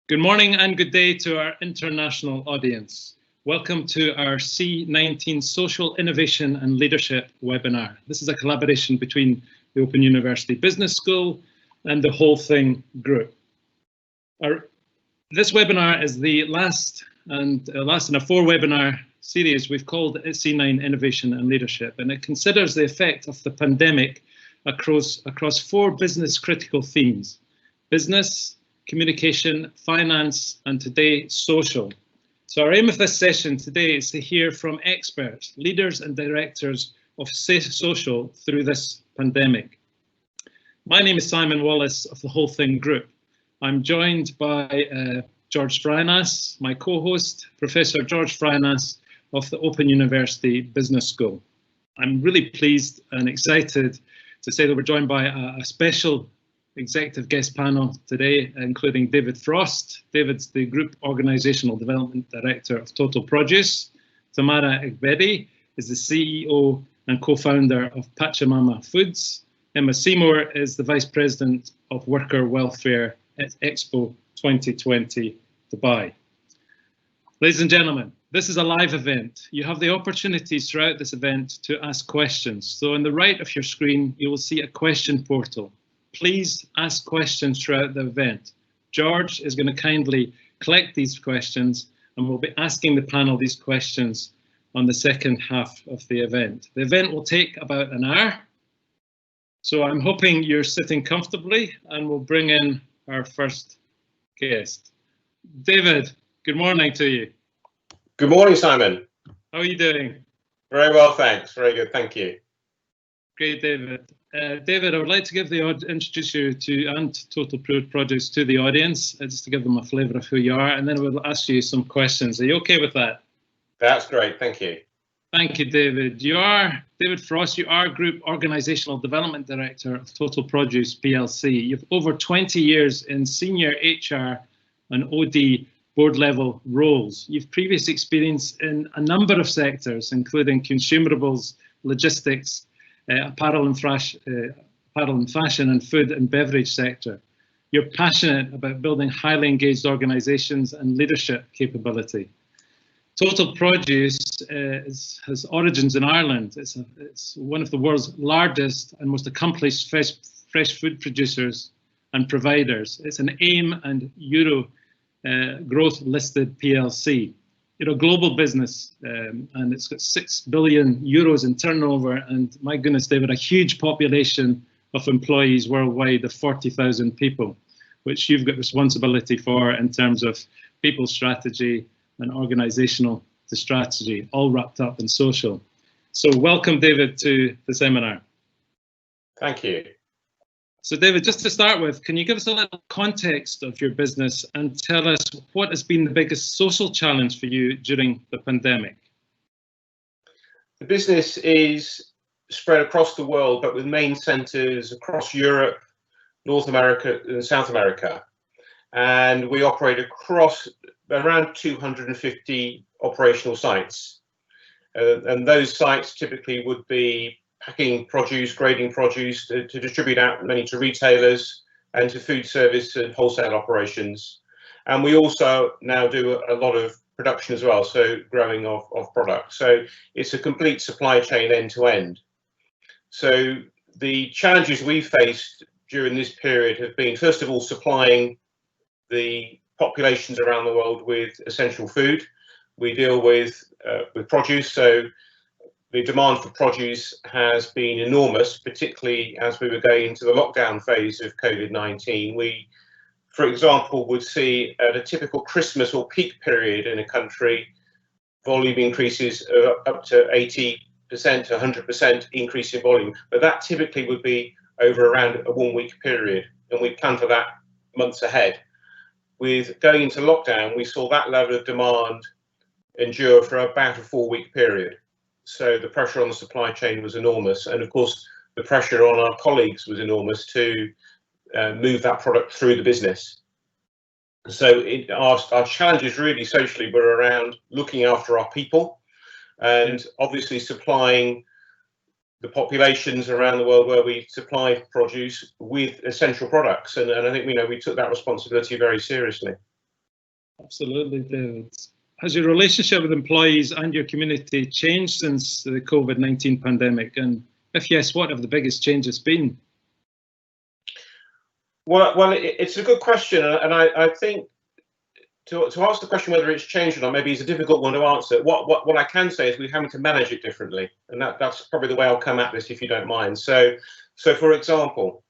Good morning and good day to our international audience. Welcome to our C-19 Social Innovation and Leadership webinar. This is a collaboration between the Open University Business School and the Whole Thing Group. This webinar is the last in a 4-webinar series we've called C9 Innovation and Leadership, and it considers the effect of the pandemic across 4 business critical themes: business, communication, finance, and today, social. So our aim of this session today is to hear from experts, leaders and directors of social through this pandemic. My name is Simon Wallace of the Whole Thing Group. I'm joined by Jedrzej Frynas, my co-host, Professor Jedrzej Frynas of the Open University Business School. I'm really pleased and excited to say that we're joined by a special executive guest panel today, including David Frost. David's the Group Organisational Development Director of Total Produce. Tamara Egbedi is the CEO and co-founder of PanchaMama Foods. E Seymour is the Vice President of Worker Welfare at Expo 2020 Dubai. Ladies and gentlemen, this is a live event. You have the opportunities throughout this event to ask questions. So on the right of your screen, you will see a question portal. Please ask questions throughout the event. George is going to kindly collect these questions and we'll be asking the panel these questions on the second half of the event. The event will take about an hour. So I'm hoping you're sitting comfortably and we'll bring in our first guest. David, good morning to you. Good morning, Simon. How are you doing? Very well, thanks. Very good, thank you. Great, David. David, I would like to introduce you to and Total Produce to the audience, just to give them a flavour of who you are, and then we'll ask you some questions. Are you okay with that? That's great, thank you. Thank you, David. You are David Frost. You are Group Organisational Development Director of Total Produce PLC. You've over 20 years in senior HR and OD board level roles. You've previous experience in a number of sectors, including consumables, logistics, apparel and fashion and food and beverage sector. You're passionate about building highly engaged organisations and leadership capability. Total Produce has origins in Ireland. It's one of the world's largest and most accomplished fresh food producers and providers. It's an AIM and Euro growth listed PLC. You're a global business and it's got 6 billion euros in turnover, and my goodness, David, a huge population of employees worldwide of 40,000 people, which you've got responsibility for in terms of people strategy and organisational strategy, all wrapped up in social. So welcome, David, to the seminar. Thank you. So David, just to start with, can you give us a little context of your business and tell us what has been the biggest social challenge for you during the pandemic? The business is spread across the world, but with main centres across Europe, North America and South America. And we operate across around 250 operational sites. And those sites typically would be packing produce, grading produce to distribute out many to retailers and to food service and wholesale operations. And we also now do a lot of production as well, so growing of products. So it's a complete supply chain end to end. So the challenges we faced during this period have been, first of all, supplying the populations around the world with essential food. We deal with produce, so the demand for produce has been enormous, particularly as we were going into the lockdown phase of COVID-19. We, for example, would see at a typical Christmas or peak period in a country, volume increases up to 80% to 100% increase in volume. But that typically would be over around a 1-week period, and we plan for that months ahead. With going into lockdown, we saw that level of demand endure for about a 4-week period. So the pressure on the supply chain was enormous, and of course the pressure on our colleagues was enormous to move that product through the business. So our challenges really socially were around looking after our people and obviously supplying the populations around the world where we supply produce with essential products, and I think we took that responsibility very seriously. Absolutely, David. Has your relationship with employees and your community changed since the COVID-19 pandemic? And if yes, what have the biggest changes been? Well, it's a good question, and I think to ask the question whether it's changed or not maybe is a difficult one to answer. What I can say is we're having to manage it differently, and that's probably the way I'll come at this, if you don't mind. So for example,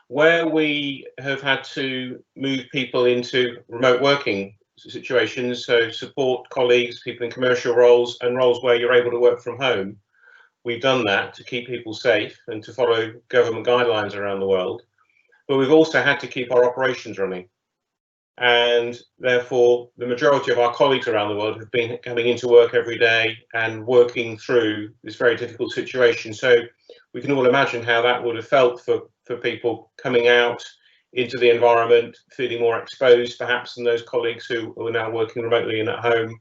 where we have had to move people into remote working situations, so support colleagues, people in commercial roles and roles where you're able to work from home, we've done that to keep people safe and to follow government guidelines around the world. But we've also had to keep our operations running. And therefore, the majority of our colleagues around the world have been coming into work every day and working through this very difficult situation. So we can all imagine how that would have felt for people coming out into the environment, feeling more exposed perhaps than those colleagues who are now working remotely and at home.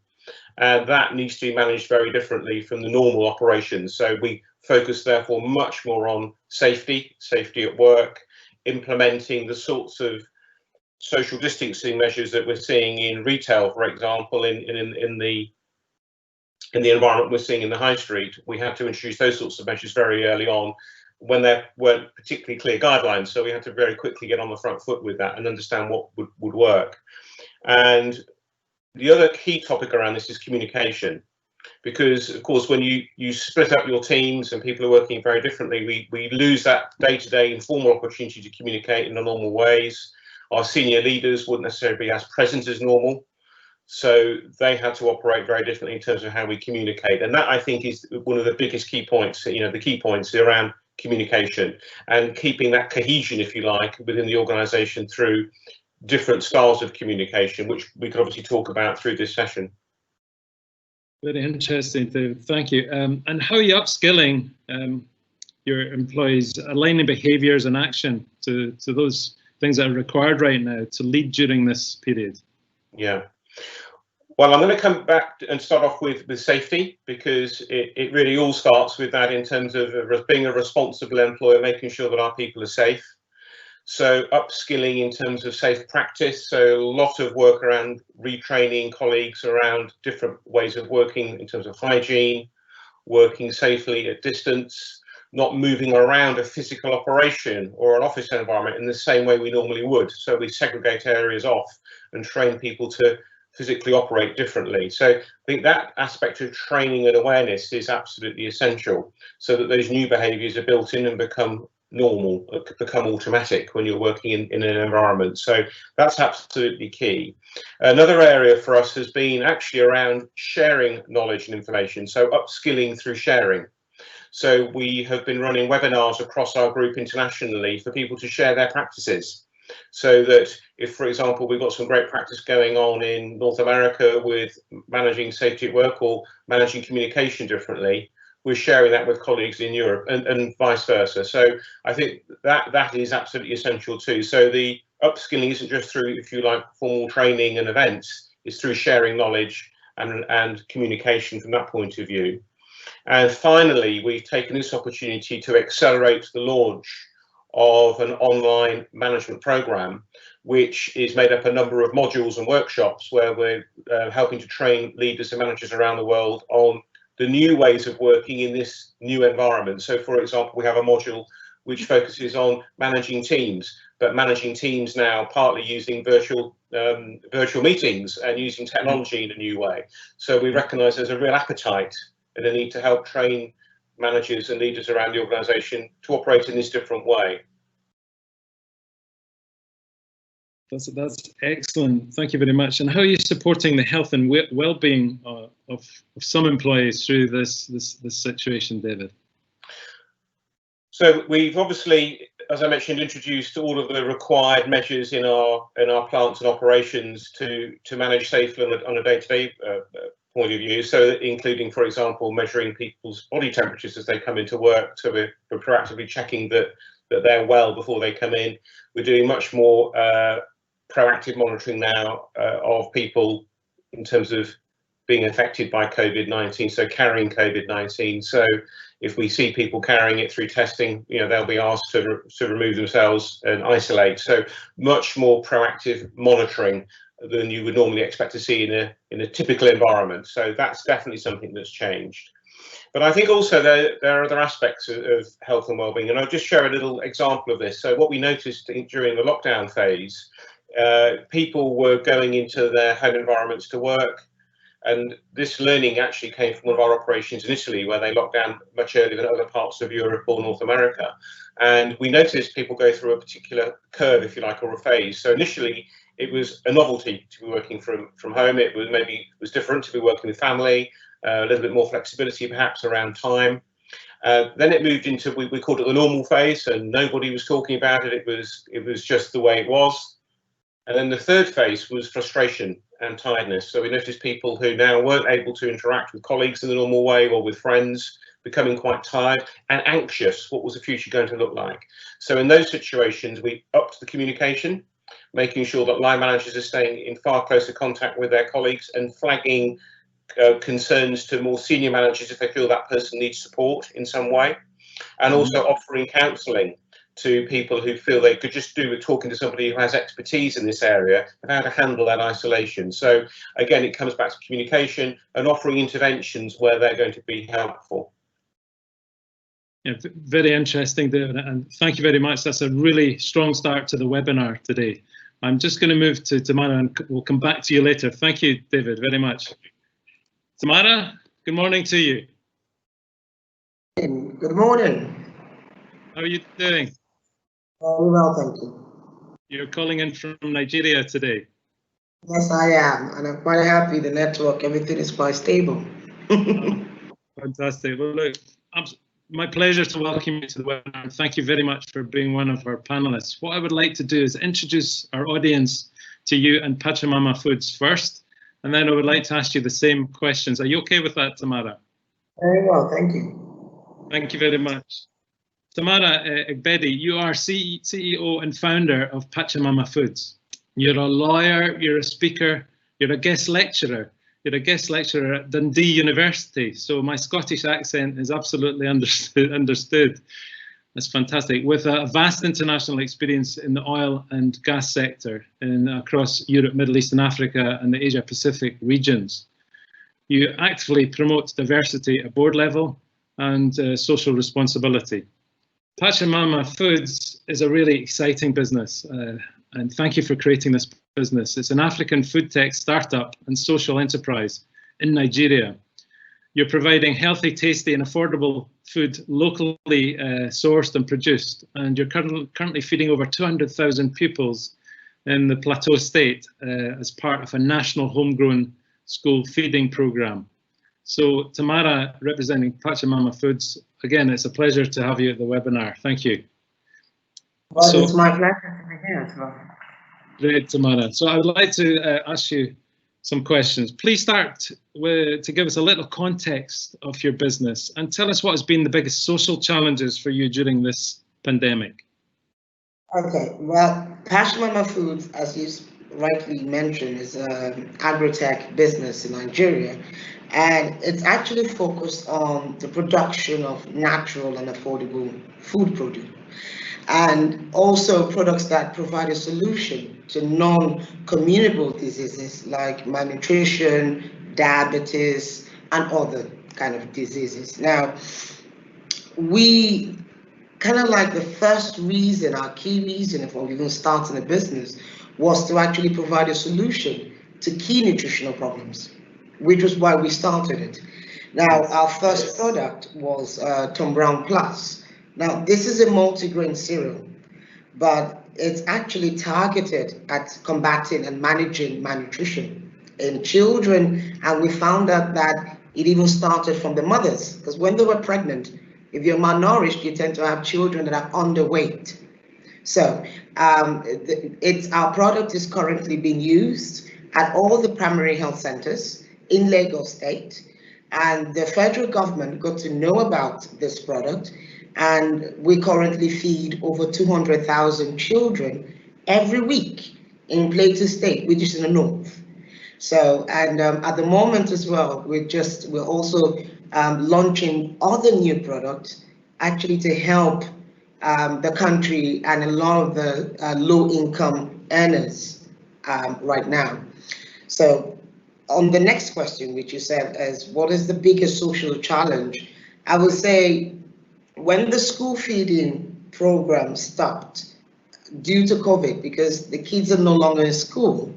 And that needs to be managed very differently from the normal operations. So we focus therefore much more on safety at work, implementing the sorts of social distancing measures that we're seeing in retail, for example, in the environment we're seeing in the high street. We had to introduce those sorts of measures very early on when there weren't particularly clear guidelines. So we had to very quickly get on the front foot with that and understand what would work. And the other key topic around this is communication, because of course when you split up your teams and people are working very differently, we lose that day-to-day informal opportunity to communicate in the normal ways. Our senior leaders wouldn't necessarily be as present as normal, so they had to operate very differently in terms of how we communicate. And that, I think, is one of the biggest key points. The key points around communication and keeping that cohesion, if you like, within the organisation through different styles of communication, which we could obviously talk about through this session. Very interesting, David. Thank you. And how are you upskilling your employees, aligning behaviours and action to those things that are required right now to lead during this period? Yeah. Well, I'm going to come back and start off with safety, because it really all starts with that in terms of being a responsible employer, making sure that our people are safe. So upskilling in terms of safe practice, so a lot of work around retraining colleagues around different ways of working in terms of hygiene, working safely at distance, not moving around a physical operation or an office environment in the same way we normally would. So we segregate areas off and train people to physically operate differently. So I think that aspect of training and awareness is absolutely essential, so that those new behaviours are built in and become normal, become automatic when you're working in an environment. So that's absolutely key. Another area for us has been actually around sharing knowledge and information, so upskilling through sharing. So we have been running webinars across our group internationally for people to share their practices, so that if, for example, we've got some great practice going on in North America with managing safety at work or managing communication differently, we're sharing that with colleagues in Europe and vice versa. So I think that is absolutely essential too. So the upskilling isn't just through, if you like, formal training and events, it's through sharing knowledge and communication from that point of view. And finally, we've taken this opportunity to accelerate the launch of an online management program, which is made up a number of modules and workshops where we're helping to train leaders and managers around the world on the new ways of working in this new environment. So, for example, we have a module which focuses on managing teams, but managing teams now partly using virtual meetings and using technology in a new way. So we recognise there's a real appetite and a need to help train managers and leaders around the organisation to operate in this different way. That's excellent. Thank you very much. And how are you supporting the health and well-being of some employees through this situation, David? So we've obviously, as I mentioned, introduced all of the required measures in our plants and operations to manage safely on a day-to-day point of view. So including, for example, measuring people's body temperatures as they come into work. So we're proactively checking that they're well before they come in. We're doing much more proactive monitoring now of people in terms of being affected by COVID-19, so carrying COVID-19. So if we see people carrying it through testing, they'll be asked to remove themselves and isolate. So much more proactive monitoring than you would normally expect to see in a typical environment. So that's definitely something that's changed. But I think also there are other aspects of health and wellbeing, and I'll just share a little example of this. So what we noticed during the lockdown phase, people were going into their home environments to work, and this learning actually came from one of our operations in Italy, where they locked down much earlier than other parts of Europe or North America. And we noticed people go through a particular curve, if you like, or a phase. So initially, it was a novelty to be working from home. It was different to be working with family, a little bit more flexibility perhaps around time. Then it moved into, we called it the normal phase, and nobody was talking about it. It was just the way it was. And then the third phase was frustration and tiredness. So we noticed people who now weren't able to interact with colleagues in the normal way or with friends, becoming quite tired and anxious. What was the future going to look like? So in those situations, we upped the communication, making sure that line managers are staying in far closer contact with their colleagues and flagging concerns to more senior managers if they feel that person needs support in some way, and also offering counselling to people who feel they could just do with talking to somebody who has expertise in this area and how to handle that isolation. So again, it comes back to communication and offering interventions where they're going to be helpful. Yeah, very interesting, David, and thank you very much. That's a really strong start to the webinar today. I'm just going to move to Tamara, and we'll come back to you later. Thank you, David, very much. Tamara, good morning to you. Good morning. How are you doing? Very well, thank you. You're calling in from Nigeria today. Yes, I am, and I'm quite happy. The network, everything is quite stable. Fantastic. Well, look, my pleasure to welcome you to the webinar. Thank you very much for being one of our panelists. What I would like to do is introduce our audience to you and PanchaMama Foods first, and then I would like to ask you the same questions. Are you okay with that, Tamara? Very well, thank you. Thank you very much. Tamara Egbedi, you are CEO and founder of PanchaMama Foods. You're a lawyer, you're a speaker, you're a guest lecturer. You're a guest lecturer at Dundee University, so my Scottish accent is absolutely understood. That's fantastic. With a vast international experience in the oil and gas sector across Europe, Middle East and Africa and the Asia Pacific regions. You actively promote diversity at board level and social responsibility. PanchaMama Foods is a really exciting business, and thank you for creating this business. It's an African food tech startup and social enterprise in Nigeria. You're providing healthy, tasty and affordable food locally sourced and produced, and you're currently feeding over 200,000 pupils in the Plateau State as part of a national homegrown school feeding programme. So Tamara, representing PanchaMama Foods, again, it's a pleasure to have you at the webinar. Thank you. Well, it's my pleasure to be here as well. Great, Tamara. So I would like to ask you some questions. Please start to give us a little context of your business and tell us what has been the biggest social challenges for you during this pandemic. Okay, well, PanchaMama Foods, as you rightly mentioned, is an agri-tech business in Nigeria, and it's actually focused on the production of natural and affordable food produce, and also products that provide a solution to non-communicable diseases like malnutrition, diabetes, and other kind of diseases. Now, we kind of like the first reason, our key reason for even starting a business was to actually provide a solution to key nutritional problems, which was why we started it. Now, our first product was Tom Brown Plus. Now, this is a multigrain cereal, but it's actually targeted at combating and managing malnutrition in children. And we found out that it even started from the mothers, because when they were pregnant, if you're malnourished, you tend to have children that are underweight. So our product is currently being used at all the primary health centers in Lagos State, and the federal government got to know about this product, and we currently feed over 200,000 children every week in Plateau State, which is in the north. So, and at the moment as well, we're also launching other new products actually to help the country and a lot of the low-income earners right now. So on the next question, which you said is, what is the biggest social challenge? I would say when the school feeding program stopped due to COVID, because the kids are no longer in school,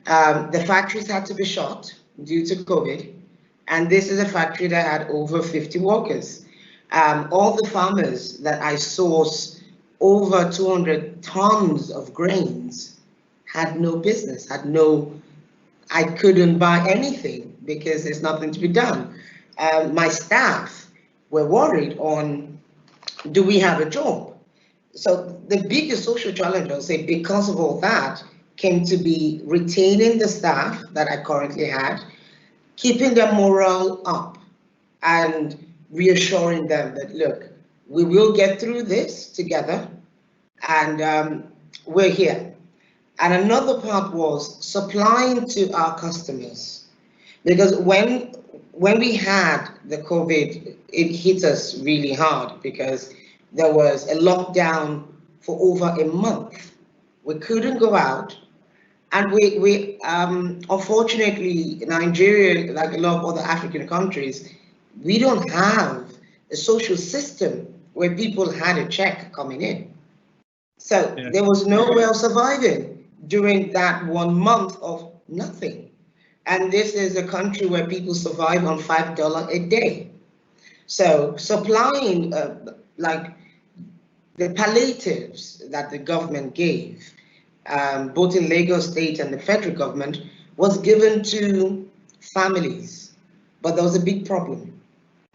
the factories had to be shut due to COVID. And this is a factory that had over 50 workers. All the farmers that I source over 200 tons of grains had no business, I couldn't buy anything because there's nothing to be done. My staff were worried on, do we have a job? So the biggest social challenge, I'll say, because of all that, came to be retaining the staff that I currently had, keeping their morale up, and reassuring them that, look, we will get through this together, and we're here. And another part was supplying to our customers, because when we had the COVID, it hit us really hard because there was a lockdown for over a month. We couldn't go out, and we unfortunately, Nigeria, like a lot of other African countries, we don't have a social system where people had a check coming in. So there was no way of surviving during that 1 month of nothing. And this is a country where people survive on $5 a day. So supplying like the palliatives that the government gave, both in Lagos State and the federal government, was given to families. But there was a big problem.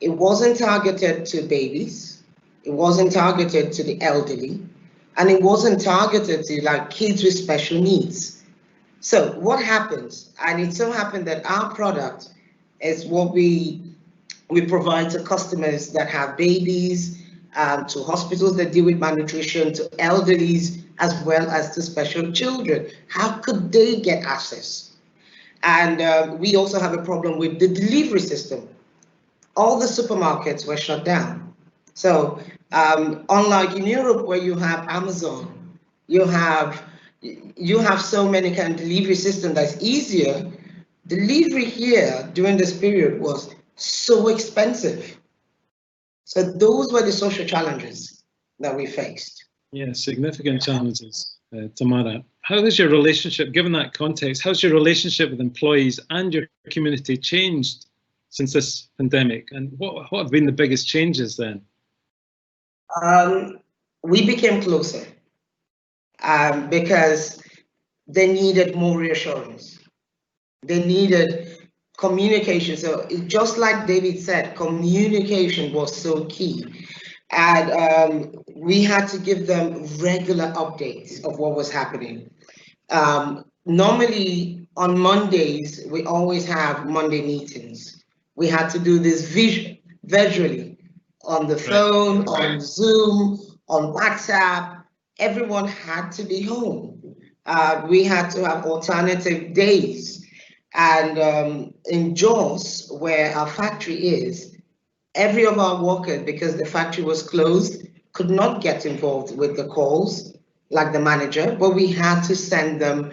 It wasn't targeted to babies, it wasn't targeted to the elderly, and it wasn't targeted to like kids with special needs. So what happens, and it so happened that our product is what we provide to customers that have babies, to hospitals that deal with malnutrition, to elderlies, as well as to special children. How could they get access? And we also have a problem with the delivery system. All the supermarkets were shut down. So unlike in Europe where you have Amazon, you have so many kind of delivery system that's easier. Delivery here during this period was so expensive. So those were the social challenges that we faced. Yeah, significant challenges, Tamara. How has your relationship, given that context, how's your relationship with employees and your community changed since this pandemic? And what have been the biggest changes then? We became closer because they needed more reassurance. They needed communication. So just like David said, communication was so key. And we had to give them regular updates of what was happening. Normally on Mondays, we always have Monday meetings. We had to do this visually on the phone, on Zoom, on WhatsApp. Everyone had to be home. We had to have alternative days. And in Jos, where our factory is, every of our workers, because the factory was closed, could not get involved with the calls like the manager, but we had to send them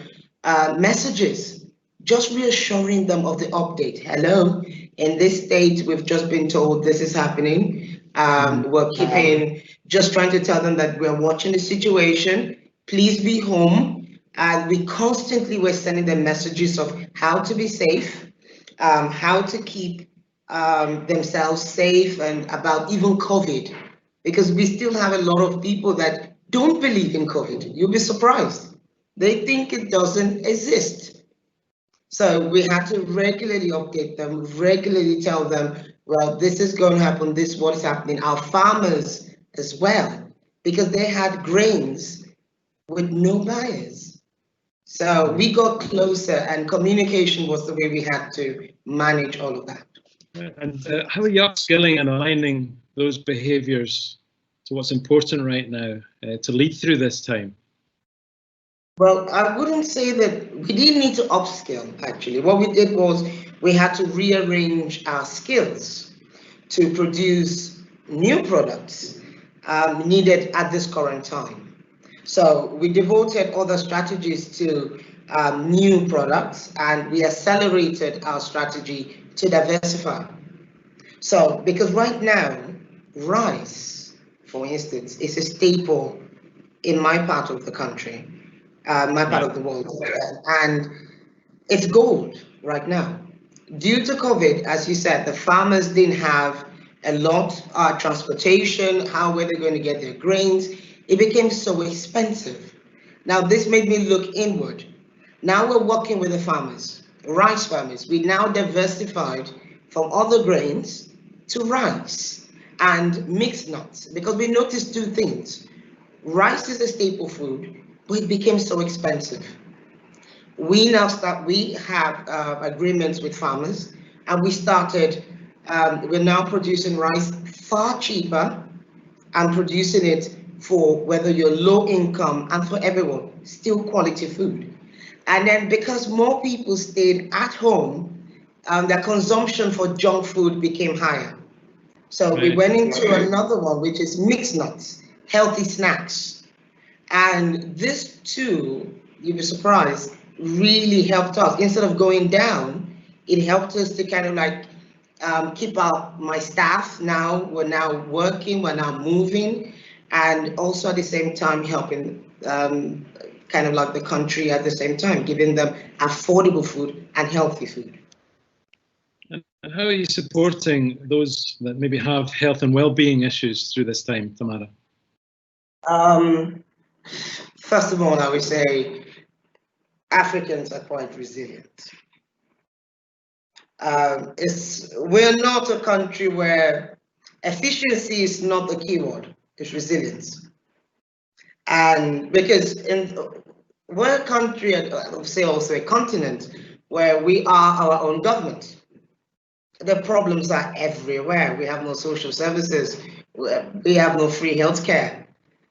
messages, just reassuring them of the update. Hello, in this state, we've just been told this is happening. We're keeping, just trying to tell them that we're watching the situation. Please be home. And we constantly were sending them messages of how to be safe, how to keep themselves safe, and about even COVID, because we still have a lot of people that don't believe in COVID. You'll be surprised. They think it doesn't exist. So we had to regularly update them, regularly tell them, well, this is going to happen, this is what is happening. Our farmers as well, because they had grains with no buyers. So we got closer, and communication was the way we had to manage all of that. And how are you upskilling and aligning those behaviours to what's important right now to lead through this time? Well, I wouldn't say that we didn't need to upskill, actually. What we did was we had to rearrange our skills to produce new products needed at this current time. So we devoted other strategies to new products, and we accelerated our strategy to diversify. So because right now, rice, for instance, is a staple in my part of the country, my part of the world, and it's gold right now. Due to COVID, as you said, the farmers didn't have a lot of transportation. How were they going to get their grains? It became so expensive. Now this made me look inward. Now we're working with the farmers, rice farmers. We now diversified from other grains to rice and mixed nuts, because we noticed two things. Rice is a staple food, but it became so expensive. We have agreements with farmers, and we're now producing rice far cheaper and producing it for whether you're low income and for everyone, still quality food. And then because more people stayed at home, their consumption for junk food became higher. So we went into another one, which is mixed nuts, healthy snacks. And this too, you'll be surprised, really helped us. Instead of going down, it helped us to kind of like keep my staff now. We're now working, we're now moving, and also at the same time helping kind of like the country at the same time, giving them affordable food and healthy food. And how are you supporting those that maybe have health and well-being issues through this time, Tamara? First of all, I would say Africans are quite resilient. We're not a country where efficiency is not the keyword, it's resilience. And because we're a country, I would say also a continent, where we are our own government. The problems are everywhere. We have no social services, we have no free healthcare.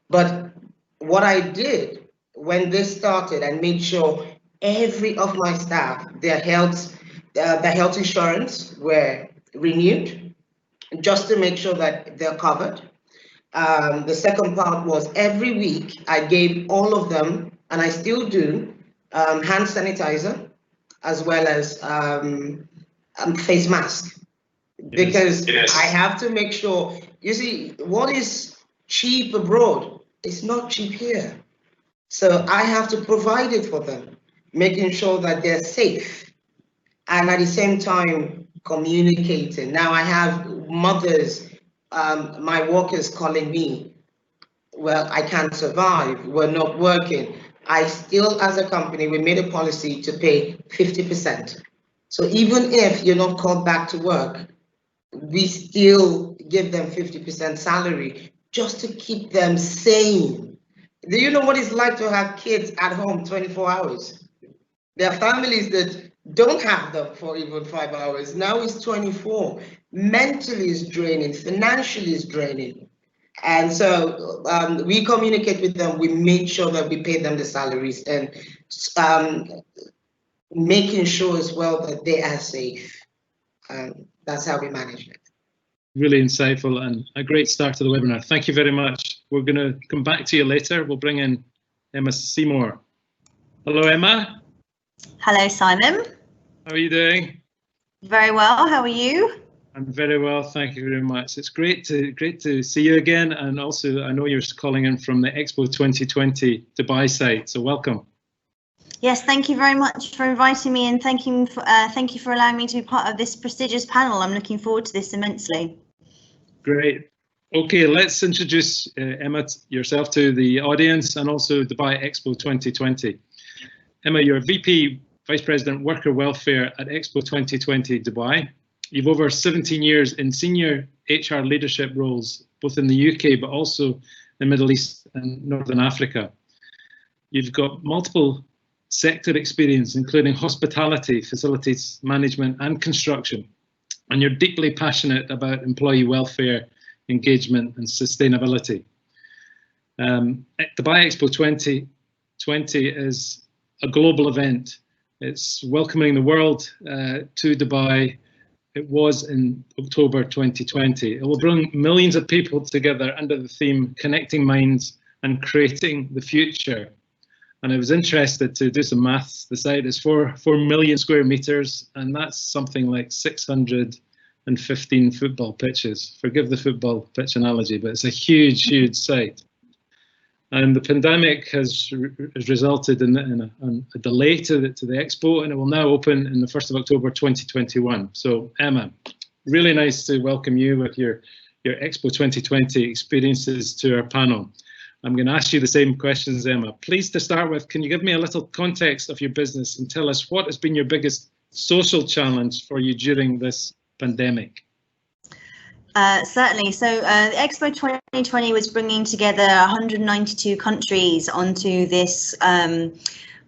But what I did when this started, I made sure every of my staff, their health insurance were renewed, just to make sure that they're covered. The second part was every week I gave all of them, and I still do, hand sanitizer as well as face mask, because I have to make sure, you see, what is cheap abroad is not cheap here. So I have to provide it for them, making sure that they're safe, and at the same time communicating. Now I have mothers, my workers calling me, well, I can't survive, we're not working. I still, as a company, we made a policy to pay 50%. So even if you're not called back to work, we still give them 50% salary just to keep them sane. Do you know what it's like to have kids at home 24 hours? There are families that don't have them for even 5 hours. Now it's 24. Mentally is draining, financially is draining. And so we communicate with them, we make sure that we pay them the salaries, and making sure as well that they are safe. That's how we manage it. Really insightful and a great start to the webinar. Thank you very much. We're going to come back to you later. We'll bring in Emma Seymour. Hello, Emma. Hello, Simon. How are you doing? Very well. How are you? I'm very well, thank you very much. It's great to see you again, and also I know you're calling in from the Expo 2020 Dubai site, so welcome. Yes, thank you very much for inviting me, and thank you for allowing me to be part of this prestigious panel. I'm looking forward to this immensely. Great. Okay, let's introduce Emma yourself to the audience, and also Dubai Expo 2020. Emma, you're VP Vice President Worker Welfare at Expo 2020 Dubai. You've over 17 years in senior HR leadership roles, both in the UK, but also the Middle East and Northern Africa. You've got multiple sector experience, including hospitality, facilities management, and construction. And you're deeply passionate about employee welfare, engagement, and sustainability. Dubai Expo 2020 is a global event. It's welcoming the world to Dubai. It was in October 2020. It will bring millions of people together under the theme Connecting Minds, and creating the future. And I was interested to do some maths. The site is 4 million square meters, and that's something like 615 football pitches. Forgive the football pitch analogy, but it's a huge, huge site. And the pandemic has resulted in a delay to the Expo, and it will now open in the 1st of October 2021. So Emma, really nice to welcome you with your Expo 2020 experiences to our panel. I'm going to ask you the same questions, Emma. Please, to start with, can you give me a little context of your business and tell us what has been your biggest social challenge for you during this pandemic? Certainly. So the Expo 2020 was bringing together 192 countries onto this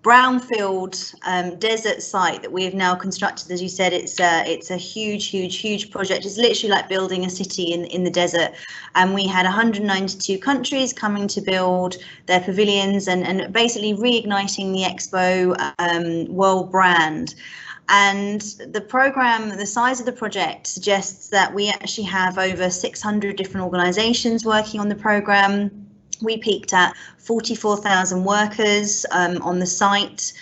brownfield desert site that we have now constructed. As you said, it's a huge project. It's literally like building a city in the desert. And we had 192 countries coming to build their pavilions and basically reigniting the Expo world brand. And the program, the size of the project suggests that we actually have over 600 different organisations working on the program. We peaked at 44,000 workers on the site,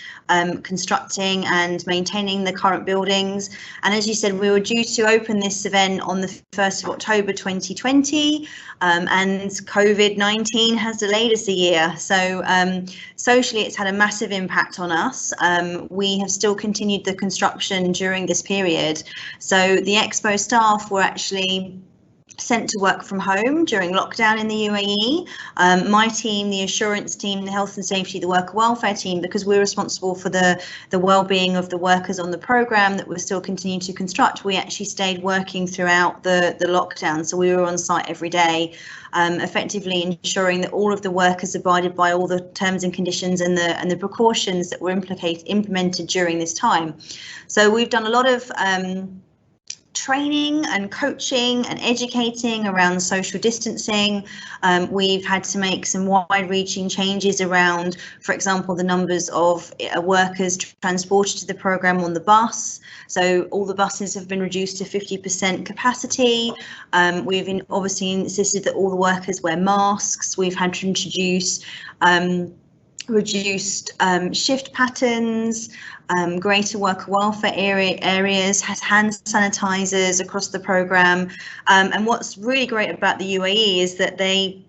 constructing and maintaining the current buildings. And as you said, we were due to open this event on the 1st of October 2020, and COVID-19 has delayed us a year. So socially, it's had a massive impact on us. We have still continued the construction during this period. So the Expo staff were actually sent to work from home during lockdown in the UAE. My team, the assurance team, the health and safety, the worker welfare team, because we're responsible for the well-being of the workers on the programme that we're still continuing to construct, we actually stayed working throughout the lockdown. So we were on site every day, effectively ensuring that all of the workers abided by all the terms and conditions and the precautions that were implemented during this time. So we've done a lot of training and coaching and educating around social distancing. We've had to make some wide-reaching changes around, for example, the numbers of workers transported to the programme on the bus. So all the buses have been reduced to 50% capacity. We've obviously insisted that all the workers wear masks. We've had to introduce reduced shift patterns, greater worker welfare areas, has hand sanitizers across the programme. And what's really great about the UAE is that they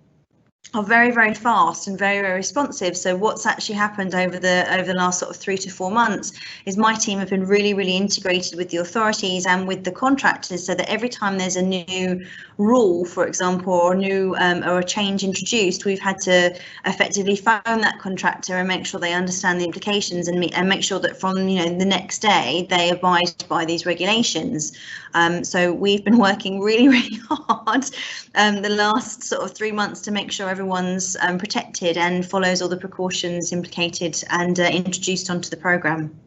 are very, very fast and very, very responsive. So what's actually happened over the last sort of 3 to 4 months is my team have been really integrated with the authorities and with the contractors, so that every time there's a new rule, for example, or a change introduced, we've had to effectively phone that contractor and make sure they understand the implications and make sure that from the next day they abide by these regulations. So we've been working really hard the last sort of 3 months to make sure everyone's protected and follows all the precautions implicated and introduced onto the programme.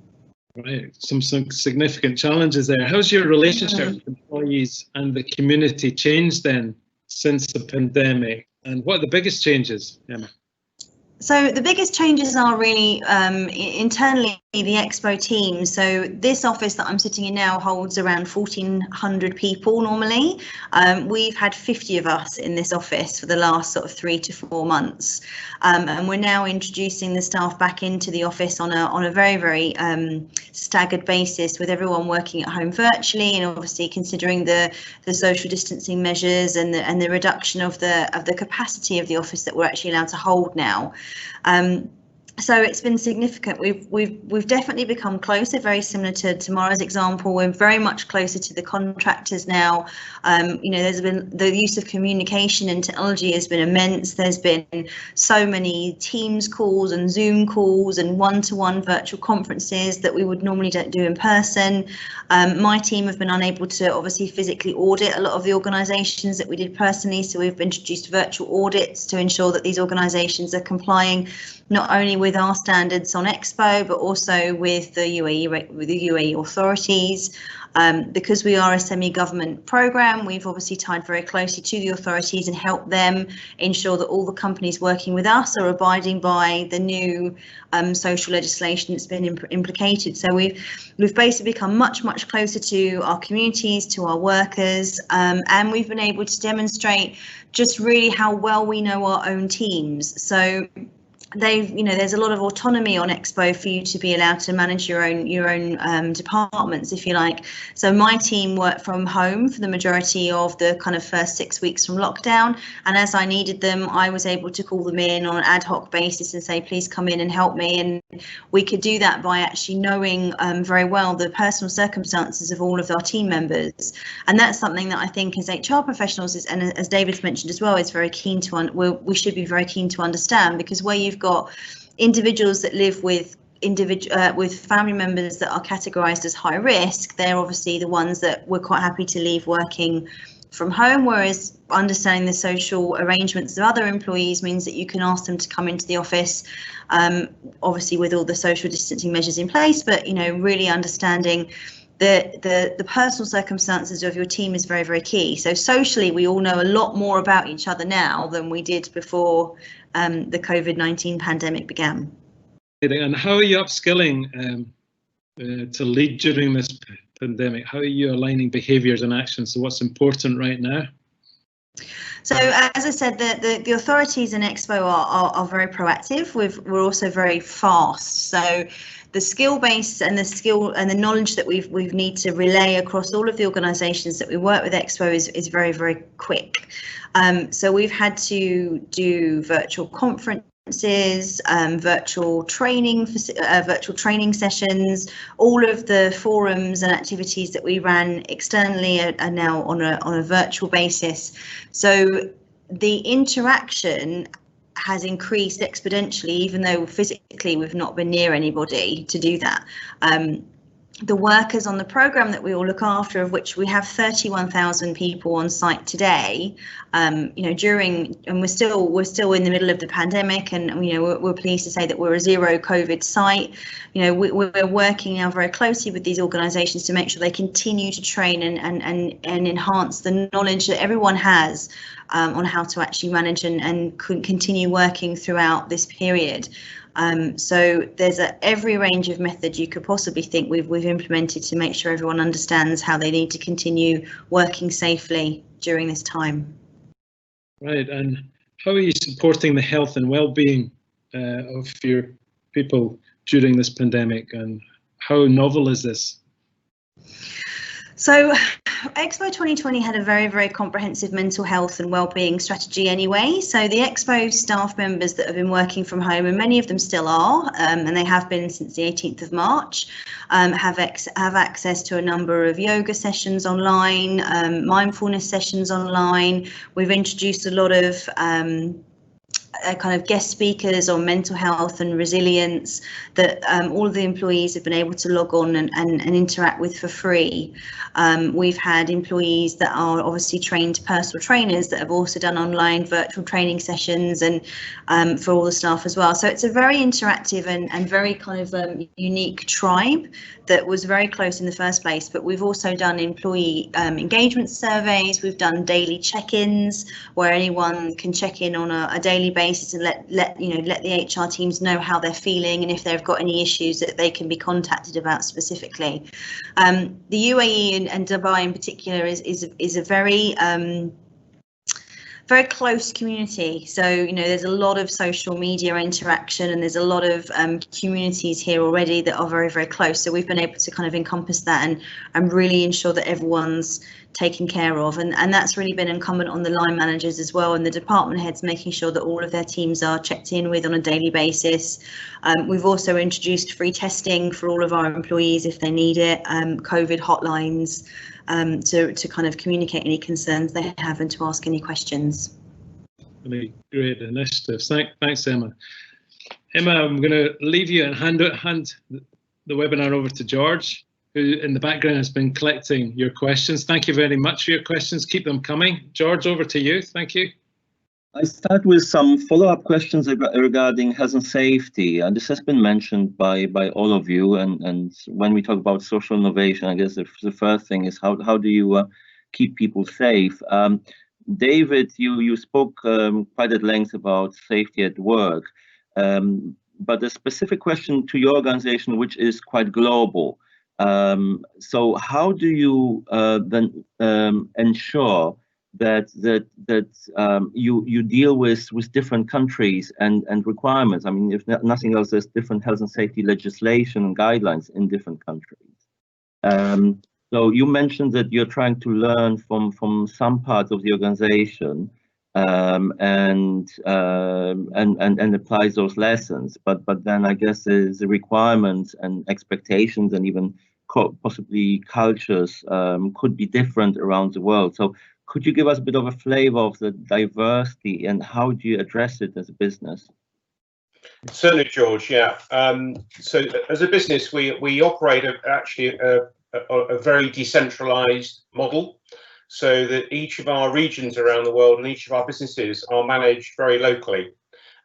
Right, some significant challenges there. How's your relationship with employees and the community changed then since the pandemic? And what are the biggest changes, Emma? So the biggest changes are really internally the Expo team. So this office that I'm sitting in now holds around 1,400 people normally. We've had 50 of us in this office for the last sort of 3 to 4 months. And we're now introducing the staff back into the office on a very staggered basis, with everyone working at home virtually, and obviously considering the social distancing measures and the reduction of the capacity of the office that we're actually allowed to hold now. So it's been significant. We've definitely become closer, very similar to Tamara's example. We're very much closer to the contractors now. There's been the use of communication and technology has been immense. There's been so many Teams calls and Zoom calls and one-to-one virtual conferences that we would normally don't do in person. My team have been unable to obviously physically audit a lot of the organisations that we did personally, so we've introduced virtual audits to ensure that these organisations are complying not only with our standards on Expo, but also with the UAE authorities. Because we are a semi-government programme, we've obviously tied very closely to the authorities and helped them ensure that all the companies working with us are abiding by the new social legislation that's been implicated. So we've basically become much closer to our communities, to our workers, and we've been able to demonstrate just really how well we know our own teams. So there's a lot of autonomy on Expo for you to be allowed to manage your own departments, if you like. So my team worked from home for the majority of the kind of first 6 weeks from lockdown, and as I needed them, I was able to call them in on an ad hoc basis and say, please come in and help me. And we could do that by actually knowing very well the personal circumstances of all of our team members, and that's something that I think as HR professionals and as David's mentioned as well, is very keen to we should be very keen to understand, because where you've got individuals that live with family members that are categorised as high risk, they're obviously the ones that we're quite happy to leave working from home, whereas understanding the social arrangements of other employees means that you can ask them to come into the office, obviously with all the social distancing measures in place, but really understanding the personal circumstances of your team is very, very key. So socially, we all know a lot more about each other now than we did before the COVID-19 pandemic began. And how are you upskilling to lead during this pandemic? How are you aligning behaviours and actions to what's important right now? So as I said, the authorities in Expo are very proactive. We're also very fast. So the skill base and the knowledge that we need to relay across all of the organisations that we work with Expo is very, very quick. So we've had to do virtual conferences, virtual training sessions. All of the forums and activities that we ran externally are now on a virtual basis. So the interaction has increased exponentially, even though physically we've not been near anybody to do that. The workers on the programme that we all look after, of which we have 31,000 people on site today, and we're still in the middle of the pandemic, and we're pleased to say that we're a zero COVID site. We're working now very closely with these organisations to make sure they continue to train and enhance the knowledge that everyone has on how to actually manage and continue working throughout this period. So there's every range of methods you could possibly think we've implemented to make sure everyone understands how they need to continue working safely during this time. Right, and how are you supporting the health and well-being of your people during this pandemic, and how novel is this? So Expo 2020 had a very, very comprehensive mental health and wellbeing strategy anyway. So the Expo staff members that have been working from home, and many of them still are, and they have been since the 18th of March, have access to a number of yoga sessions online, mindfulness sessions online. We've introduced a lot of kind of guest speakers on mental health and resilience that all of the employees have been able to log on and interact with for free. We've had employees that are obviously trained personal trainers that have also done online virtual training sessions, and for all the staff as well. So it's a very interactive and very kind of unique tribe that was very close in the first place. But we've also done employee engagement surveys. We've done daily check-ins where anyone can check in on a daily basis and let the HR teams know how they're feeling and if they've got any issues that they can be contacted about specifically. The UAE and Dubai in particular is a very very close community. So, there's a lot of social media interaction, and there's a lot of communities here already that are very, very close. So we've been able to kind of encompass that and really ensure that everyone's taken care of. And that's really been incumbent on the line managers as well, and the department heads, making sure that all of their teams are checked in with on a daily basis. We've also introduced free testing for all of our employees if they need it, COVID hotlines, to kind of communicate any concerns they have and to ask any questions. Really great initiatives. Thanks, Emma. Emma, I'm going to leave you and hand the webinar over to George, who in the background has been collecting your questions. Thank you very much for your questions. Keep them coming. George, over to you. Thank you. I start with some follow-up questions regarding health and safety, and this has been mentioned by all of you. And when we talk about social innovation, I guess the first thing is how do you keep people safe? David, you spoke quite at length about safety at work, but a specific question to your organization, which is quite global. So how do you then ensure that you deal with different countries and requirements? I mean, if nothing else, there's different health and safety legislation and guidelines in different countries. So you mentioned that you're trying to learn from some parts of the organization and apply those lessons, but then I guess the requirements and expectations and even possibly cultures could be different around the world. So could you give us a bit of a flavor of the diversity and how do you address it as a business? Certainly, George. Yeah. So as a business, we operate actually a very decentralized model, so that each of our regions around the world and each of our businesses are managed very locally.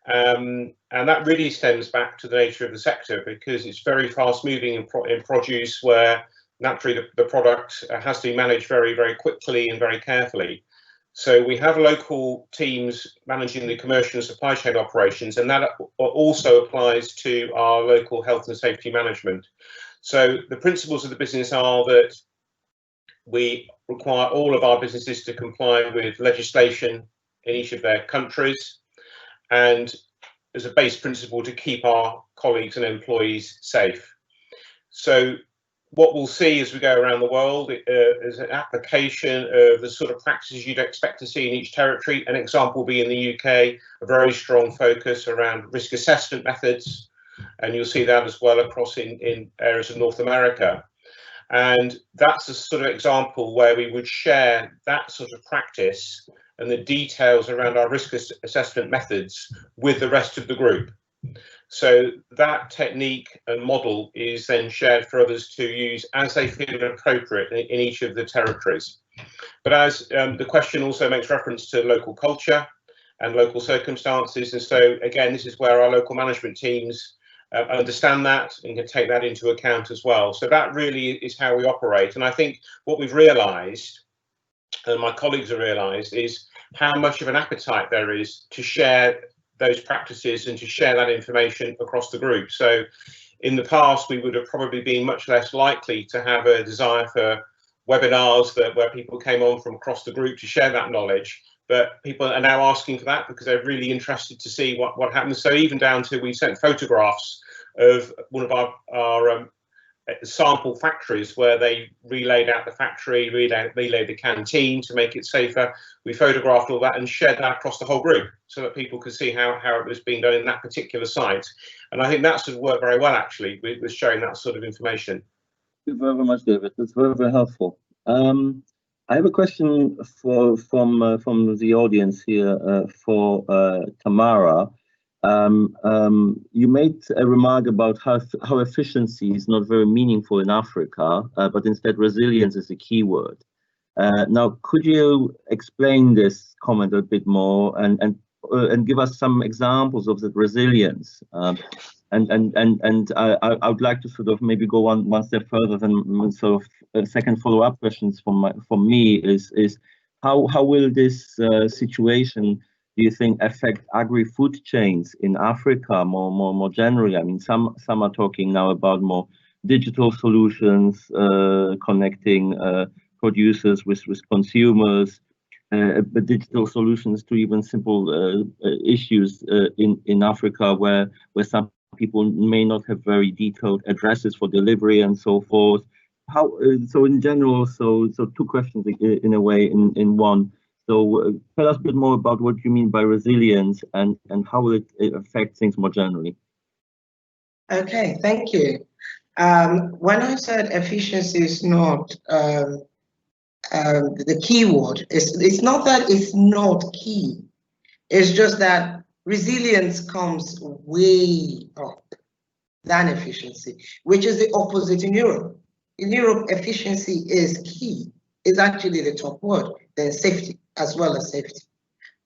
And that really stems back to the nature of the sector, because it's very fast moving in produce, where naturally the product has to be managed very, very quickly and very carefully. So we have local teams managing the commercial and supply chain operations, and that also applies to our local health and safety management. So the principles of the business are that we require all of our businesses to comply with legislation in each of their countries, and as a base principle to keep our colleagues and employees safe. So what we'll see as we go around the world is an application of the sort of practices you'd expect to see in each territory. An example will be in the UK, a very strong focus around risk assessment methods, and you'll see that as well across in areas of North America. And that's a sort of example where we would share that sort of practice and the details around our risk assessment methods with the rest of the group. So that technique and model is then shared for others to use as they feel appropriate in each of the territories. But as the question also makes reference to local culture and local circumstances, and so again, this is where our local management teams understand that and can take that into account as well. So that really is how we operate. And I think what we've realised, and my colleagues have realised, is how much of an appetite there is to share those practices and to share that information across the group. So in the past, we would have probably been much less likely to have a desire for webinars where people came on from across the group to share that knowledge. But people are now asking for that because they're really interested to see what happens. So even down to, we sent photographs of one of our sample factories where they relayed out the factory, relayed the canteen to make it safer. We photographed all that and shared that across the whole group so that people could see how it was being done in that particular site. And I think that sort of worked very well, actually, with sharing that sort of information. Thank you very much, David. That's very, very helpful. I have a question from the audience here for Tamara. You made a remark about how efficiency is not very meaningful in Africa, but instead resilience is a key word. Now, could you explain this comment a bit more and give us some examples of that resilience? And I would like to sort of maybe go one step further than sort of second follow-up questions from me is how will this situation, do you think, affect agri-food chains in Africa more generally? I mean, some are talking now about more digital solutions, connecting producers with consumers, but digital solutions to even simple issues in Africa where some people may not have very detailed addresses for delivery and so forth. So in general, so two questions in a way in one. So tell us a bit more about what you mean by resilience and how will it affect things more generally? Okay, thank you. When I said efficiency is not the key word, it's not that it's not key. It's just that resilience comes way up than efficiency, which is the opposite in Europe. In Europe, efficiency is key. It's actually the top word, then safety as well as safety.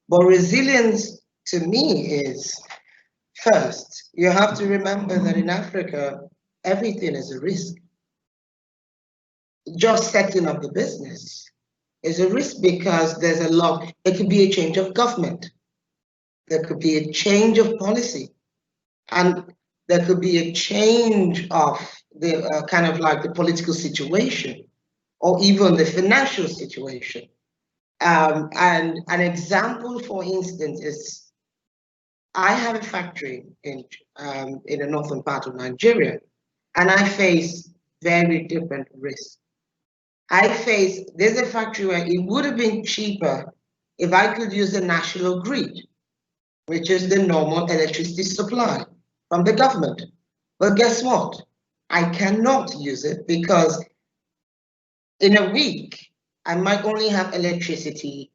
But resilience to me is, first, you have to remember that in Africa, everything is a risk. Just setting up the business is a risk because there's a lot, there could be a change of government, there could be a change of policy, and there could be a change of the kind of like the political situation or even the financial situation. And an example, for instance, is I have a factory in the northern part of Nigeria, and I face very different risks. There's a factory where it would have been cheaper if I could use the national grid, which is the normal electricity supply from the government. But guess what? I cannot use it because in a week, I might only have electricity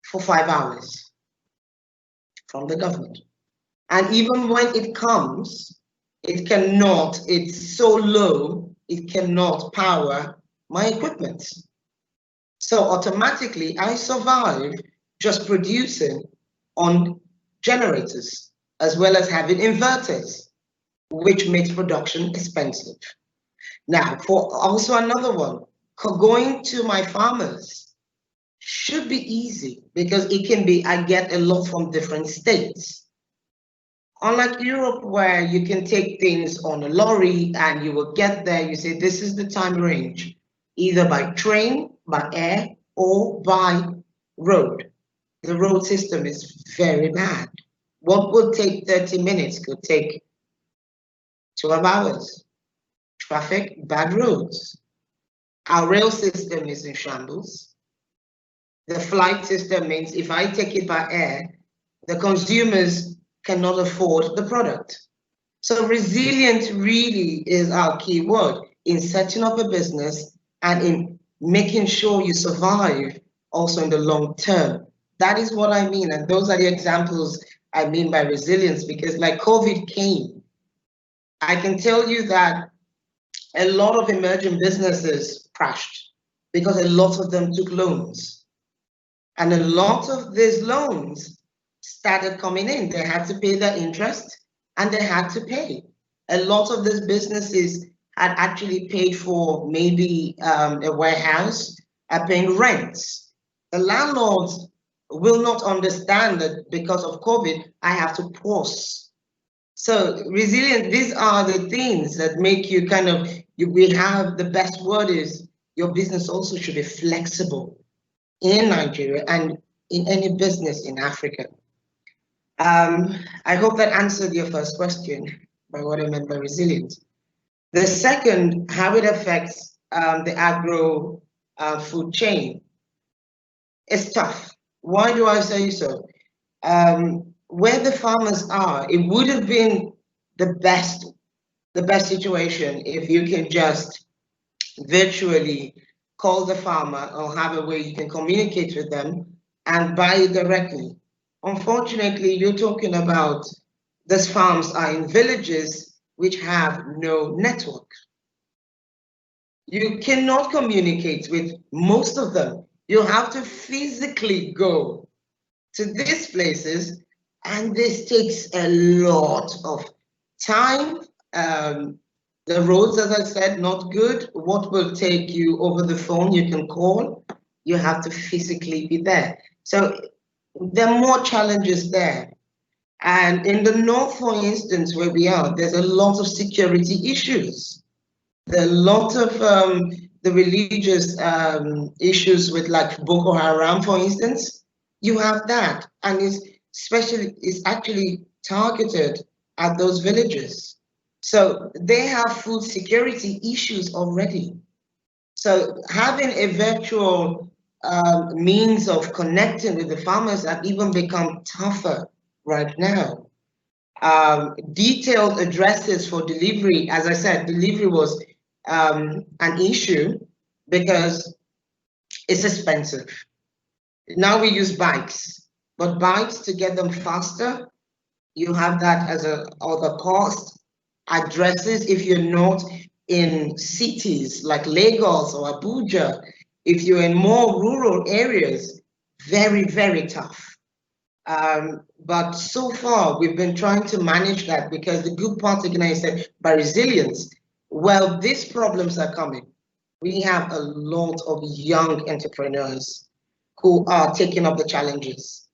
for 5 hours from the government. And even when it comes, it's so low, it cannot power my equipment. So automatically I survive just producing on generators as well as having inverters, which makes production expensive. Now, for also another one, going to my farmers should be easy because it can be, I get a lot from different states. Unlike Europe, where you can take things on a lorry and you will get there, you say, this is the time range, either by train, by air, or by road. The road system is very bad. What would take 30 minutes could take 12 hours. Traffic, bad roads. Our rail system is in shambles. The flight system means if I take it by air, the consumers cannot afford the product. So resilience really is our key word in setting up a business and in making sure you survive also in the long term. That is what I mean. And those are the examples I mean by resilience, because like COVID came, I can tell you that a lot of emerging businesses crashed because a lot of them took loans. And a lot of these loans started coming in. They had to pay their interest and they had to pay. A lot of these businesses had actually paid for maybe a warehouse, are paying rents. The landlords will not understand that because of COVID, I have to pause. So resilient, these are the things that make you kind of, we have the best word is your business also should be flexible in Nigeria and in any business in Africa. I hope that answered your first question by what I meant by resilience. The second, how it affects the agro food chain. It's tough. Why do I say so? Where the farmers are, it would have been the best situation if you can just virtually call the farmer or have a way you can communicate with them and buy it directly. Unfortunately, you're talking about these farms are in villages which have no network. You cannot communicate with most of them. You have to physically go to these places, and this takes a lot of time. The roads, as I said, not good. What will take you over the phone, you can call. You have to physically be there. So there are more challenges there. And in the north, for instance, where we are, there's a lot of security issues. There are a lot of the religious issues with like Boko Haram, for instance. You have that, and it's actually targeted at those villages. So they have food security issues already. So having a virtual means of connecting with the farmers have even become tougher right now. Detailed addresses for delivery, as I said, delivery was an issue because it's expensive. Now we use bikes, but bikes to get them faster, you have that as a other cost. Addresses, if you're not in cities like Lagos or Abuja, if you're in more rural areas, very, very tough. But so far, we've been trying to manage that, because the good part again, I said, by resilience, well, these problems are coming. We have a lot of young entrepreneurs who are taking up the challenges,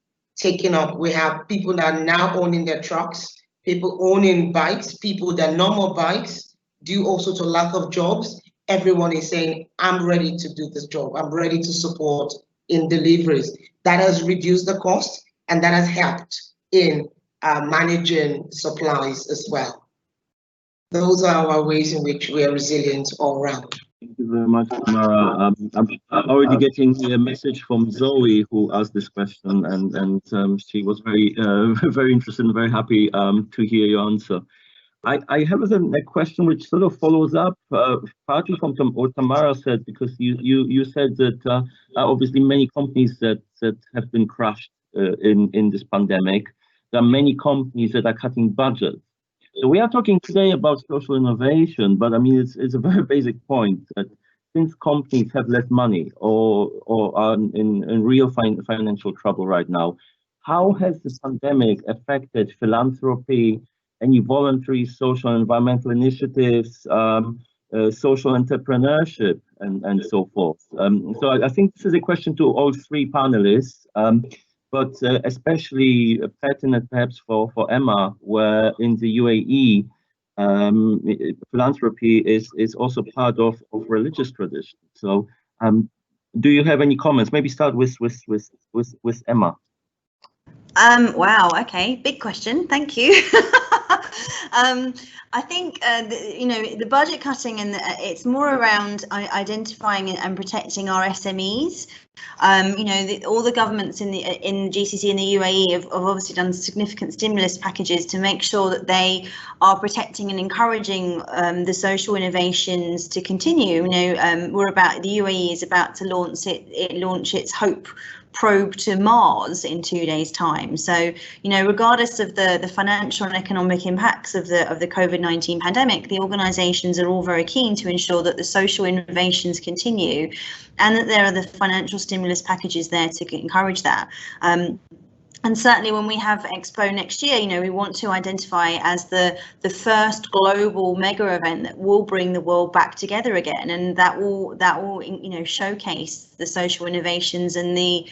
we have people that are now owning their trucks, people owning bikes, people that normal bikes, due also to lack of jobs. Everyone is saying, I'm ready to do this job. I'm ready to support in deliveries. That has reduced the cost, and that has helped in managing supplies as well. Those are our ways in which we are resilient all around. Thank you very much, Tamara. I'm already getting a message from Zoe, who asked this question, and she was very very interested and very happy to hear your answer. I have a question which sort of follows up partly from what Tamara said, because you said that obviously many companies that have been crushed in this pandemic. There are many companies that are cutting budgets. So we are talking today about social innovation, but I mean it's a very basic point that since companies have less money or are in real financial trouble right now, how has this pandemic affected philanthropy, any voluntary social and environmental initiatives, social entrepreneurship, and so forth? So I think this is a question to all three panelists, but especially pertinent perhaps for Emma, where in the UAE, philanthropy is also part of religious tradition. So do you have any comments? Maybe start with Emma. Wow, okay, big question, thank you. I think the budget cutting, and it's more around identifying and protecting our SMEs. All the governments in GCC and the UAE have obviously done significant stimulus packages to make sure that they are protecting and encouraging the social innovations to continue. The UAE is about to launch its Hope probe to Mars in 2 days' time. So, regardless of the financial and economic impacts of the COVID-19 pandemic, the organisations are all very keen to ensure that the social innovations continue, and that there are the financial stimulus packages there to encourage that. And certainly when we have Expo next year, we want to identify as the first global mega event that will bring the world back together again, and that will showcase the social innovations and the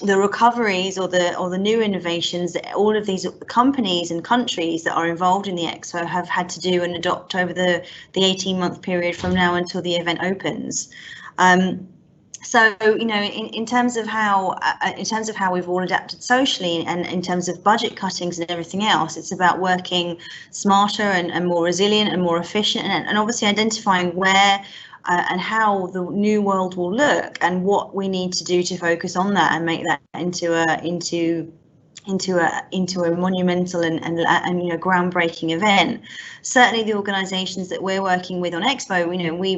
recoveries or the new innovations that all of these companies and countries that are involved in the Expo have had to do and adopt over the 18-month period from now until the event opens. So, in terms of how we've all adapted socially, and in terms of budget cuttings and everything else, it's about working smarter and more resilient and more efficient, and obviously identifying where and how the new world will look, and what we need to do to focus on that and make that into a monumental and groundbreaking event. Certainly the organisations that we're working with on Expo,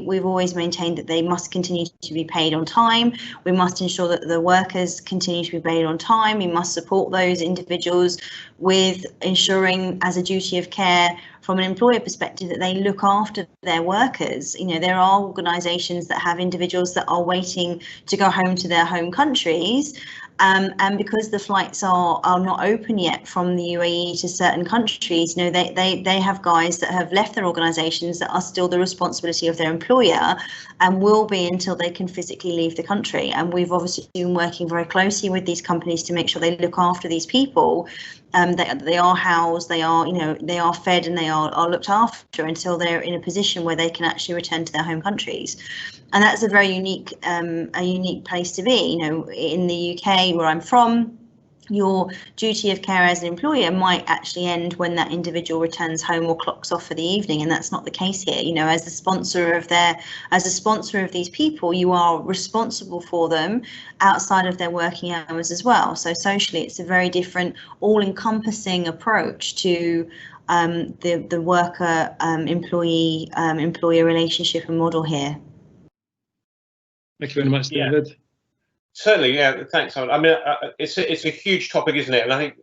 we've always maintained that they must continue to be paid on time. We must ensure that the workers continue to be paid on time. We must support those individuals with ensuring, as a duty of care from an employer perspective, that they look after their workers. There are organisations that have individuals that are waiting to go home to their home countries, and because the flights are not open yet from the UAE to certain countries, they have guys that have left their organisations that are still the responsibility of their employer, and will be until they can physically leave the country. And we've obviously been working very closely with these companies to make sure they look after these people. They are housed, they are fed, and they are looked after until they're in a position where they can actually return to their home countries. And that's a very unique place to be. In the UK, where I'm from, your duty of care as an employer might actually end when that individual returns home or clocks off for the evening, and that's not the case here. As a sponsor of these people, you are responsible for them outside of their working hours as well. So socially, it's a very different, all-encompassing approach to the worker employer relationship and model here. Thank you very much, David. Yeah. Certainly, yeah. Thanks. I mean, it's a huge topic, isn't it? And I think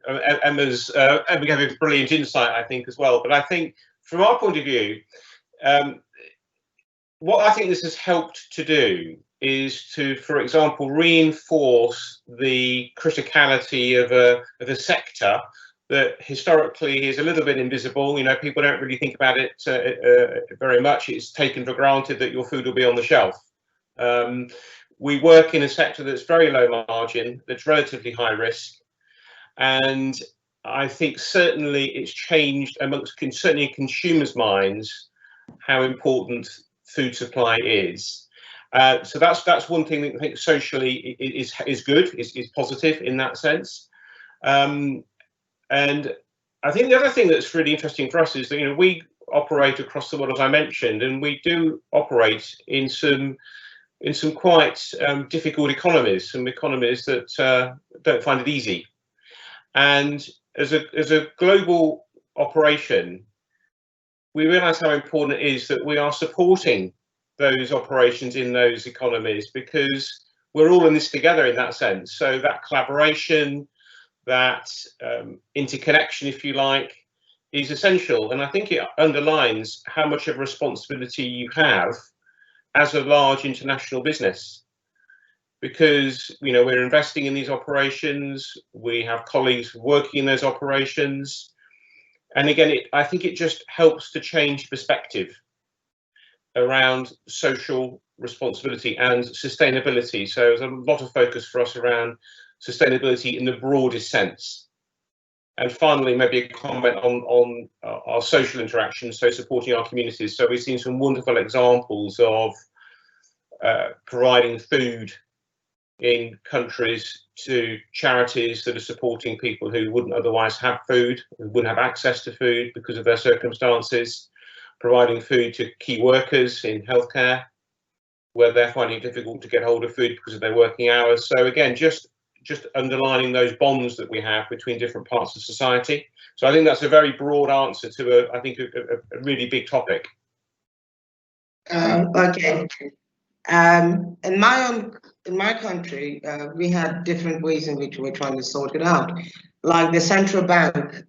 Emma gave a brilliant insight, I think, as well. But I think, from our point of view, what I think this has helped to do is to, for example, reinforce the criticality of a sector that historically is a little bit invisible. You know, people don't really think about it very much. It's taken for granted that your food will be on the shelf. We work in a sector that's very low margin, that's relatively high risk, and I think certainly it's changed amongst certainly consumers' minds how important food supply is. So that's one thing that I think socially is good, is positive in that sense. And I think the other thing that's really interesting for us is that, you know, we operate across the world, as I mentioned, and we do operate in some quite difficult economies, some economies that don't find it easy. And as a global operation, we realise how important it is that we are supporting those operations in those economies, because we're all in this together in that sense. So that collaboration, that interconnection, if you like, is essential. And I think it underlines how much of a responsibility you have as a large international business, because, you know, we're investing in these operations, we have colleagues working in those operations, and again, I think it just helps to change perspective around social responsibility and sustainability. So there's a lot of focus for us around sustainability in the broadest sense. And finally, maybe a comment on our social interactions, so supporting our communities. So we've seen some wonderful examples of providing food in countries to charities that are supporting people who wouldn't otherwise have food, who wouldn't have access to food because of their circumstances, providing food to key workers in healthcare where they're finding it difficult to get hold of food because of their working hours. So again, just underlining those bonds that we have between different parts of society. So I think that's a very broad answer to I think a really big topic. Okay. In my country, we had different ways in which we're trying to sort it out. Like the central bank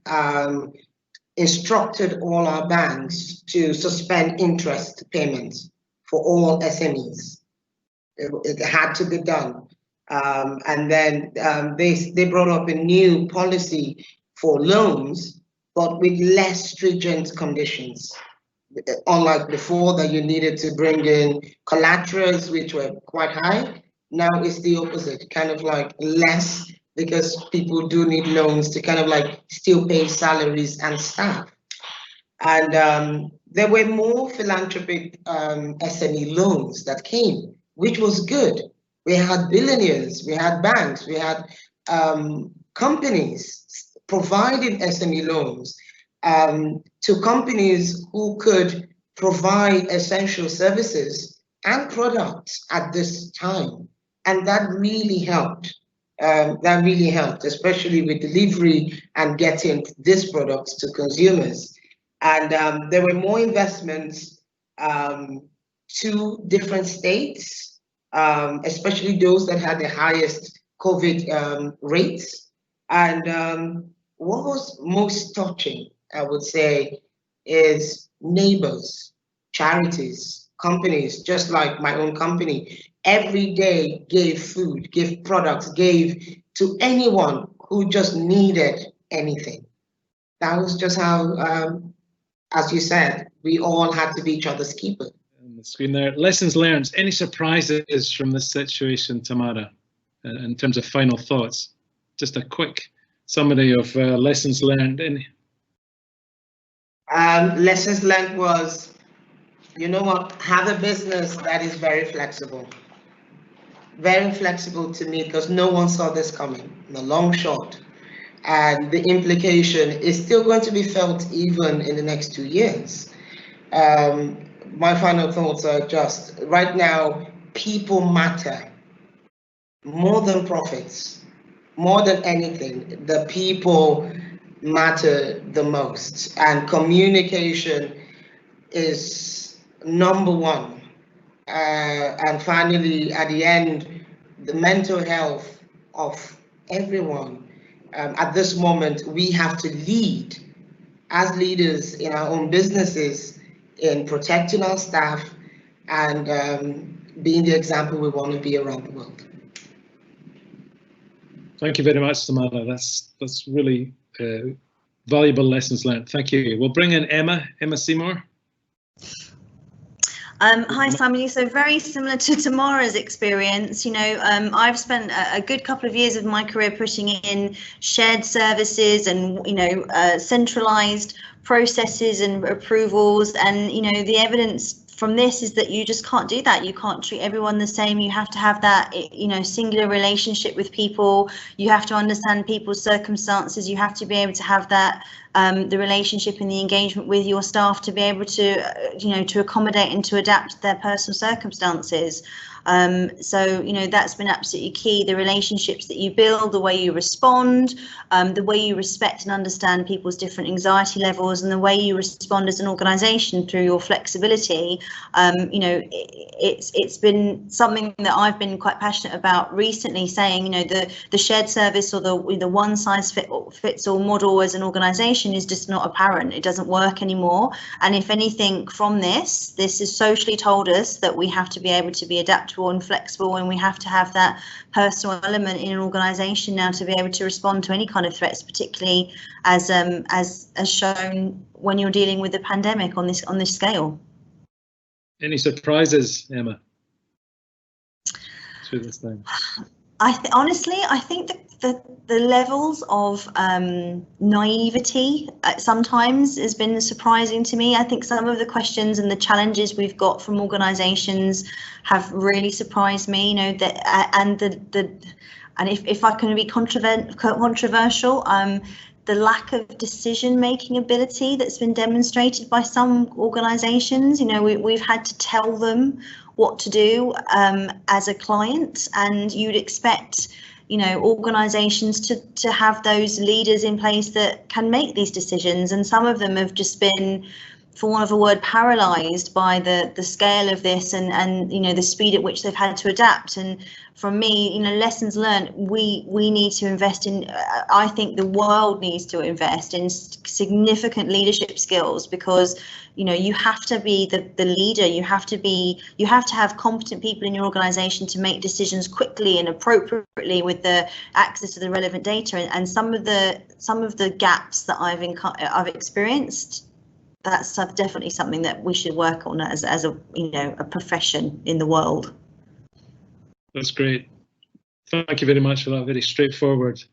instructed all our banks to suspend interest payments for all SMEs. It had to be done. And then they brought up a new policy for loans, but with less stringent conditions. Unlike before, that you needed to bring in collaterals, which were quite high. Now it's the opposite, kind of like less, because people do need loans to kind of like still pay salaries and staff. And there were more philanthropic SME loans that came, which was good. We had billionaires, we had banks, we had companies providing SME loans to companies who could provide essential services and products at this time. And that really helped. Especially with delivery and getting these products to consumers. And there were more investments to different states, especially those that had the highest COVID rates. And what was most touching, I would say, is neighbors, charities, companies, just like my own company, every day gave food, gave products, gave to anyone who just needed anything. That was just how, as you said, we all had to be each other's keeper. On the screen there, lessons learned. Any surprises from this situation, Tamara, in terms of final thoughts? Just a quick summary of lessons learned. Lessons learned was, you know what, have a business that is very flexible. Very flexible to me, because no one saw this coming, the long shot. And the implication is still going to be felt even in the next 2 years. My final thoughts are just, right now, people matter more than profits, more than anything. The people matter the most, and communication is number one. And finally, at the end, the mental health of everyone. At this moment, we have to lead as leaders in our own businesses in protecting our staff and being the example we want to be around the world. Thank you very much, Tamara. That's really valuable lessons learned. Thank you. We'll bring in Emma Seymour. Hi, Samuel. So very similar to Tamara's experience, you know, I've spent a good couple of years of my career putting in shared services and, you know, centralized processes and approvals. And, you know, the evidence from this is that you just can't do that. You can't treat everyone the same. You have to have that, you know, singular relationship with people. You have to understand people's circumstances. You have to be able to have that, the relationship and the engagement with your staff to be able to, you know, to accommodate and to adapt to their personal circumstances. So, you know, that's been absolutely key. The relationships that you build, the way you respond, the way you respect and understand people's different anxiety levels, and the way you respond as an organisation through your flexibility. You know, it's been something that I've been quite passionate about recently, saying, you know, the shared service or the one size fits all model as an organisation is just not apparent. It doesn't work anymore. And if anything from this has socially told us that we have to be able to be adaptable and flexible, and we have to have that personal element in an organisation now to be able to respond to any kind of threats, particularly as shown when you're dealing with the pandemic on this scale. Any surprises, Emma, through this time? Honestly, I think that the levels of naivety sometimes has been surprising to me. I think some of the questions and the challenges we've got from organisations have really surprised me. You know, that and if I can be controversial, the lack of decision-making ability that's been demonstrated by some organisations. You know, we've had to tell them what to do as a client, and you'd expect, you know, organisations to have those leaders in place that can make these decisions, and some of them have just been, for want of a word, paralysed by the scale of this and you know, the speed at which they've had to adapt. And from me, you know, lessons learned, we need to invest in, I think the world needs to invest in significant leadership skills, because, you know, you have to be the leader. You have to have competent people in your organisation to make decisions quickly and appropriately with the access to the relevant data. And some of the gaps that I've experienced, that's definitely something that we should work on as a, you know, a profession in the world. That's great. Thank you very much for that very straightforward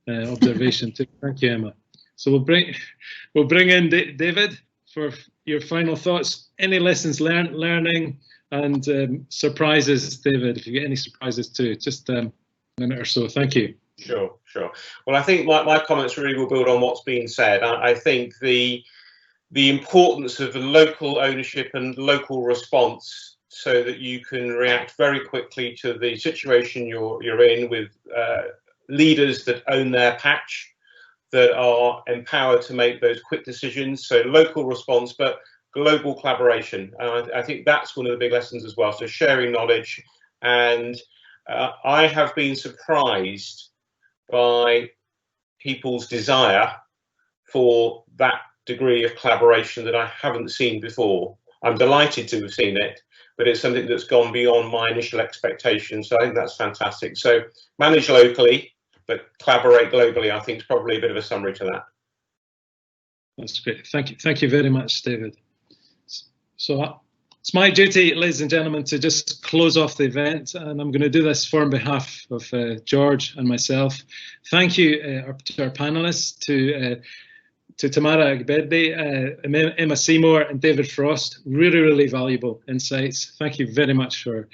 observation too. Thank you, Emma. So we'll bring in David for your final thoughts. Any lessons learning and surprises, David? If you get any surprises too, just a minute or so. Thank you. Sure. Well, I think my comments really will build on what's been said. I think the importance of the local ownership and local response, so that you can react very quickly to the situation you're in, with leaders that own their patch, that are empowered to make those quick decisions. So local response, but global collaboration. I think that's one of the big lessons as well. So sharing knowledge. And I have been surprised by people's desire for that degree of collaboration that I haven't seen before. I'm delighted to have seen it, but it's something that's gone beyond my initial expectations. So I think that's fantastic. So manage locally, but collaborate globally, I think is probably a bit of a summary to that. That's great. Thank you very much, David. So it's my duty, ladies and gentlemen, to just close off the event, and I'm going to do this on behalf of George and myself. Thank you to our panellists, to Tamara Egbedi, Emma Seymour and David Frost. Really valuable insights. Thank you very much for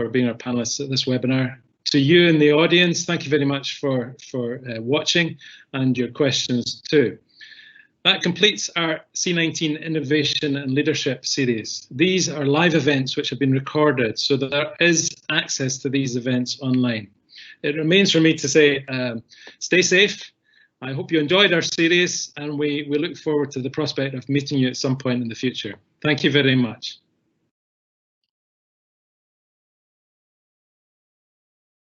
being our panelists at this webinar. To you in the audience, thank you very much for watching and your questions too. That completes our C-19 Innovation and Leadership series. These are live events which have been recorded, so that there is access to these events online. It remains for me to say, stay safe. I hope you enjoyed our series, and we look forward to the prospect of meeting you at some point in the future. Thank you very much.